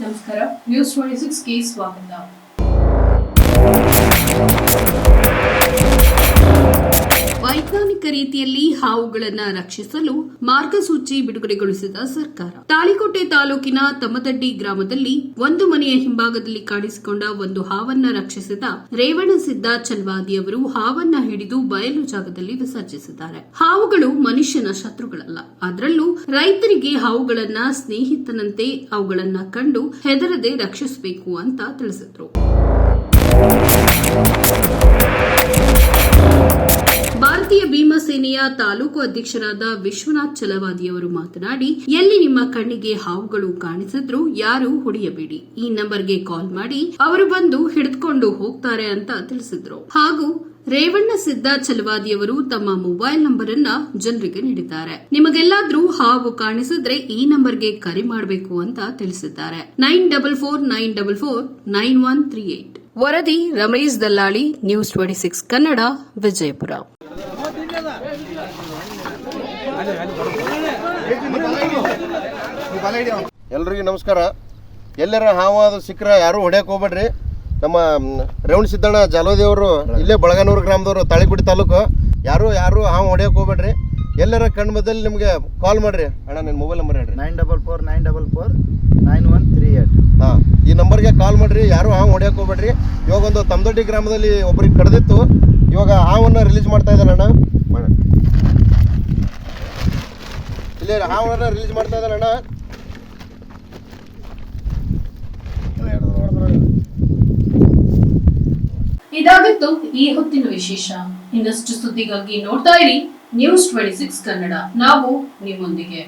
ನಮಸ್ಕಾರ, ನ್ಯೂಸ್ 26ಗೆ ಸ್ವಾಗತ. ವೈಜ್ಞಾನಿಕ ರೀತಿಯಲ್ಲಿ ಹಾವುಗಳನ್ನು ರಕ್ಷಿಸಲು ಮಾರ್ಗಸೂಚಿ ಬಿಡುಗಡೆಗೊಳಿಸಿದ ಸರ್ಕಾರ. ತಾಳಿಕೋಟೆ ತಾಲೂಕಿನ ತಮ್ಮದಡ್ಡಿ ಗ್ರಾಮದಲ್ಲಿ ಒಂದು ಮನೆಯ ಹಿಂಭಾಗದಲ್ಲಿ ಕಾಣಿಸಿಕೊಂಡ ಒಂದು ಹಾವನ್ನ ರಕ್ಷಿಸಿದ ರೇವಣಸಿದ್ದ ಚಲವಾದಿ ಅವರು ಹಾವನ್ನ ಹಿಡಿದು ಬಯಲು ಜಾಗದಲ್ಲಿ ವಿಸರ್ಜಿಸಿದ್ದಾರೆ. ಹಾವುಗಳು ಮನುಷ್ಯನ ಶತ್ರುಗಳಲ್ಲ, ಅದರಲ್ಲೂ ರೈತರಿಗೆ ಹಾವುಗಳನ್ನ ಸ್ನೇಹಿತನಂತೆ ಅವುಗಳನ್ನ ಕಂಡು ಹೆದರದೆ ರಕ್ಷಿಸಬೇಕು ಅಂತ ತಿಳಿಸಿದ್ರು. ಭಾರತೀಯ ಭೀಮಸೇನೆಯ ತಾಲೂಕು ಅಧ್ಯಕ್ಷರಾದ ವಿಶ್ವನಾಥ್ ಚಲವಾದಿಯವರು ಮಾತನಾಡಿ, ಎಲ್ಲಿ ನಿಮ್ಮ ಕಣ್ಣಿಗೆ ಹಾವುಗಳು ಕಾಣಿಸಿದ್ರು ಯಾರು ಹೊಡೆಯಬೇಡಿ, ಈ ನಂಬರ್ಗೆ ಕಾಲ್ ಮಾಡಿ ಅವರು ಬಂದು ಹಿಡಿದುಕೊಂಡು ಹೋಗ್ತಾರೆ ಅಂತ ತಿಳಿಸಿದ್ರು. ಹಾಗೂ ರೇವಣಸಿದ್ದ ಚಲವಾದಿಯವರು ತಮ್ಮ ಮೊಬೈಲ್ ನಂಬರ್ ಅನ್ನ ಜನರಿಗೆ ನೀಡಿದ್ದಾರೆ. ನಿಮಗೆಲ್ಲಾದ್ರೂ ಹಾವು ಕಾಣಿಸಿದ್ರೆ ಈ ನಂಬರ್ಗೆ ಕರೆ ಮಾಡಬೇಕು ಅಂತ ತಿಳಿಸಿದ್ದಾರೆ. 9449449138. ವರದಿ ರಮೇಶ್ ದಲ್ಲಾಳಿ, ನ್ಯೂಸ್ 26 ಕನ್ನಡ, ವಿಜಯಪುರ. ಎಲ್ರಿಗೂ ನಮಸ್ಕಾರ. ಎಲ್ಲರ ಹಾವಾದ ಸಿಕ್ಕರ ಯಾರು ಹೊಡ್ಯಕ್ಕೆ ಹೋಗ್ಬೇಡ್ರಿ. ನಮ್ಮ ರೇವಣಸಿದ್ದಣ್ಣ ಜಾಲೋದಿಯವರು ಇಲ್ಲೇ ಬಳಗನೂರು ಗ್ರಾಮದವರು, ತಾಳಿಕೋಟೆ ತಾಲೂಕು. ಯಾರು ಹಾವು ಹೊಡ್ಯಕ್ಕೆ ಹೋಗ್ಬೇಡ್ರಿ. ಎಲ್ಲರ ಕಣ್ಣು ಮಧ್ಯದಲ್ಲಿ ನಿಮಗೆ ಕಾಲ್ ಮಾಡ್ರಿ. ಅಣ್ಣ ನಿನ್ನ ಮೊಬೈಲ್ ನಂಬರ್ ಹೇಳ್ರಿ. 9449449138. ಹಾಂ, ಈ ನಂಬರ್ಗೆ ಕಾಲ್ ಮಾಡ್ರಿ. ಯಾರು ಹಾವು ಹೊಡ್ಯಕ್ಕೆ ಹೋಗ್ಬೇಡ್ರಿ. ಇವಾಗ ಒಂದು ತಮ್ಮದೊಡ್ಡಿ ಗ್ರಾಮದಲ್ಲಿ ಒಬ್ಬರಿಗೆ ಕಡ್ದಿತ್ತು. ಇವಾಗ ಹಾವನ್ನು ರಿಲೀಸ್ ಮಾಡ್ತಾ ಇದ್ದಾನೆ ಅಣ್ಣ. ಇಲ್ಲಿ ಹಾವನ್ನು ರಿಲೀಸ್ ಮಾಡ್ತಾ ಇದ್ದಾನೆ ಅಣ್ಣ. ಇದಾಗಿತ್ತು ಈ ಹೊತ್ತಿನ ವಿಶೇಷ. ಇನ್ನಷ್ಟು ಸುದ್ದಿಗಾಗಿ ನೋಡ್ತಾ ಇರಿ ನ್ಯೂಸ್ 26 ಕನ್ನಡ. ನಾವು ನಿಮ್ಮೊಂದಿಗೆ.